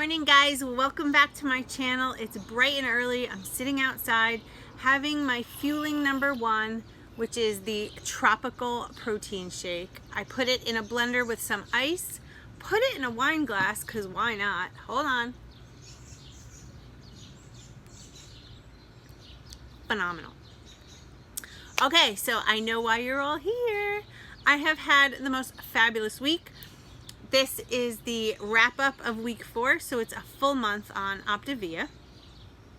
morning, guys. Welcome back to my channel. It's bright and early. I'm sitting outside having my fueling number one, which is the tropical protein shake. I put it in a blender with some ice, put it in a wine glass because why not? Hold on. Phenomenal. Okay, so I know why you're all here. I have had the most fabulous week. This is the wrap up of week 4, so it's a full month on Optavia.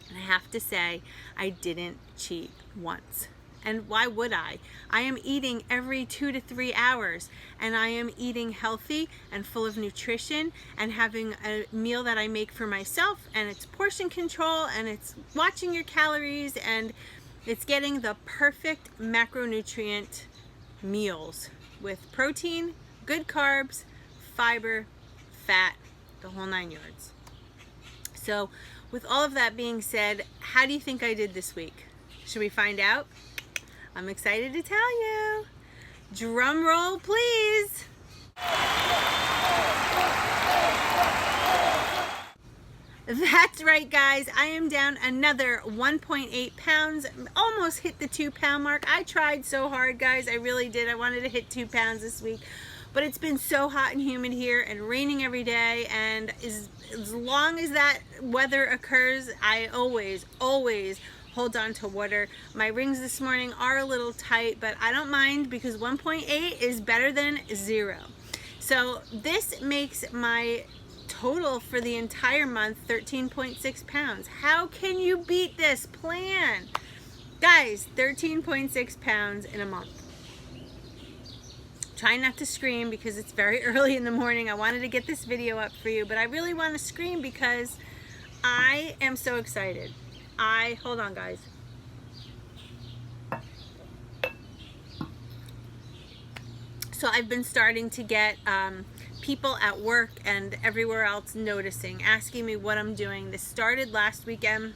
And I have to say, I didn't cheat once. And why would I? I am eating every 2 to 3 hours, and I am eating healthy and full of nutrition and having a meal that I make for myself, and it's portion control, and it's watching your calories, and it's getting the perfect macronutrient meals with protein, good carbs, fiber, fat, the whole 9 yards. So with all of that being said, how do you think I did this week? Should we find out? I'm excited to tell you. Drum roll, please. That's right, guys. I am down another 1.8 pounds. Almost hit the 2-pound mark. I tried so hard, guys. I really did. I wanted to hit 2 pounds this week. But it's been so hot and humid here and raining every day, and as long as that weather occurs, I always hold on to water. My rings this morning are a little tight, but I don't mind because 1.8 is better than 0. So this makes my total for the entire month 13.6 pounds. How can you beat this plan? Guys, 13.6 pounds in a month. Try not to scream because it's very early in the morning. I wanted to get this video up for you, but I really want to scream because I am so excited. Hold on, guys. So I've been starting to get people at work and everywhere else noticing, asking me what I'm doing. This started last weekend.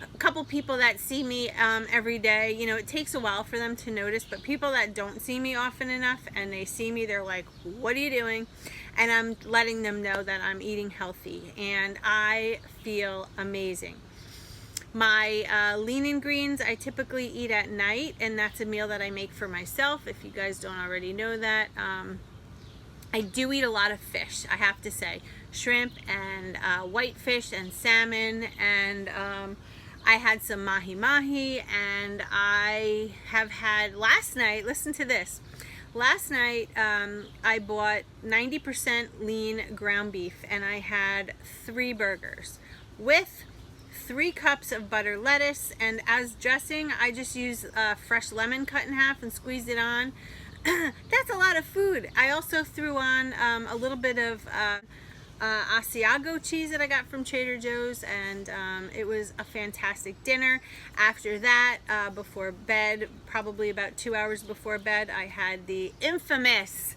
A couple people that see me every day, you know, it takes a while for them to notice, but people that don't see me often enough and they see me, they're like, what are you doing? And I'm letting them know that I'm eating healthy and I feel amazing. My lean and greens I typically eat at night, and that's a meal that I make for myself, if you guys don't already know that. I do eat a lot of fish, I have to say. Shrimp and whitefish and salmon, and I had some mahi-mahi, and I have had, last night, listen to this. Last night, I bought 90% lean ground beef, and I had 3 burgers with 3 cups of butter lettuce, and as dressing, I just use fresh lemon cut in half and squeezed it on. That's a lot of food. I also threw on a little bit of Asiago cheese that I got from Trader Joe's, and it was a fantastic dinner. After that, before bed, probably about 2 hours before bed, I had the infamous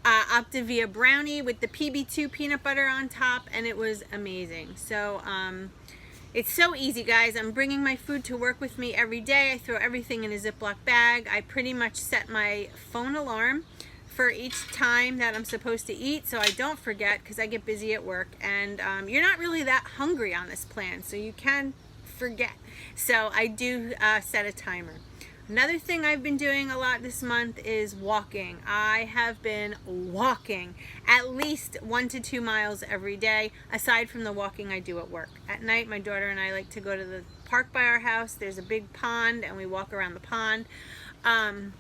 Optavia brownie with the PB2 peanut butter on top, and it was amazing. So it's so easy, guys. I'm bringing my food to work with me every day. I throw everything in a Ziploc bag. I pretty much set my phone alarm for each time that I'm supposed to eat so I don't forget, because I get busy at work, and you're not really that hungry on this plan, so you can forget. So I do set a timer. Another thing I've been doing a lot this month is walking. I have been walking at least 1 to 2 miles every day, aside from the walking I do at work. At night, my daughter and I like to go to the park by our house. There's a big pond, and we walk around the pond. And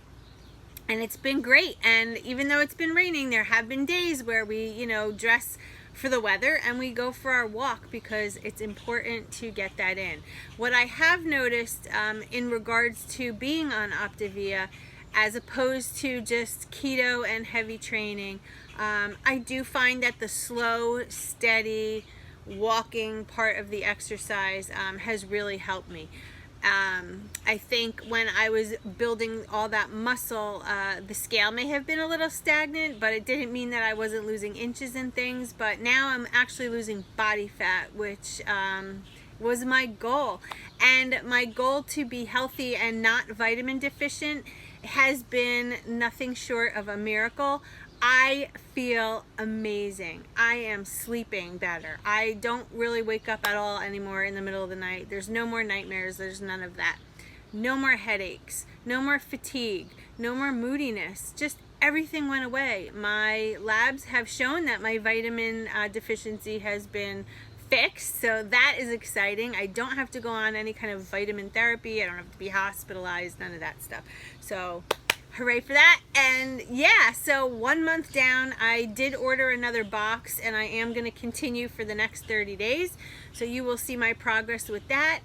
it's been great. And even though it's been raining, there have been days where we, you know, dress for the weather and we go for our walk because it's important to get that in. What I have noticed in regards to being on Optavia, as opposed to just keto and heavy training, I do find that the slow, steady walking part of the exercise has really helped me. I think when I was building all that muscle, the scale may have been a little stagnant, but it didn't mean that I wasn't losing inches and things. But now I'm actually losing body fat, which was my goal. And my goal to be healthy and not vitamin deficient has been nothing short of a miracle. I feel amazing. I am sleeping better. I don't really wake up at all anymore in the middle of the night. There's no more nightmares. There's none of that. No more headaches. No more fatigue. No more moodiness. Just everything went away. My labs have shown that my vitamin deficiency has been fixed, so that is exciting. I don't have to go on any kind of vitamin therapy. I don't have to be hospitalized, none of that stuff. So hooray for that. And yeah, so 1 month down, I did order another box, and I am going to continue for the next 30 days. So you will see my progress with that.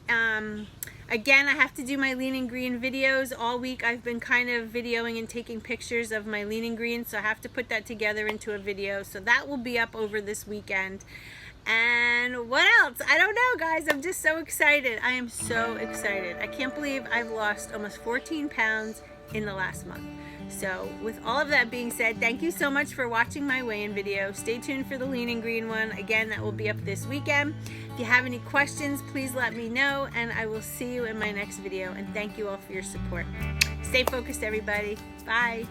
Again, I have to do my Lean and Green videos. All week I've been kind of videoing and taking pictures of my Lean and Green, so I have to put that together into a video. So that will be up over this weekend. And what else? I don't know, guys. I'm just so excited. I am so excited. I can't believe I've lost almost 14 pounds in the last month. So with all of that being said, thank you so much for watching my weigh-in video. Stay tuned for the Lean and Green one. Again, that will be up this weekend. If you have any questions, please let me know, and I will see you in my next video. And thank you all for your support. Stay focused, everybody. Bye.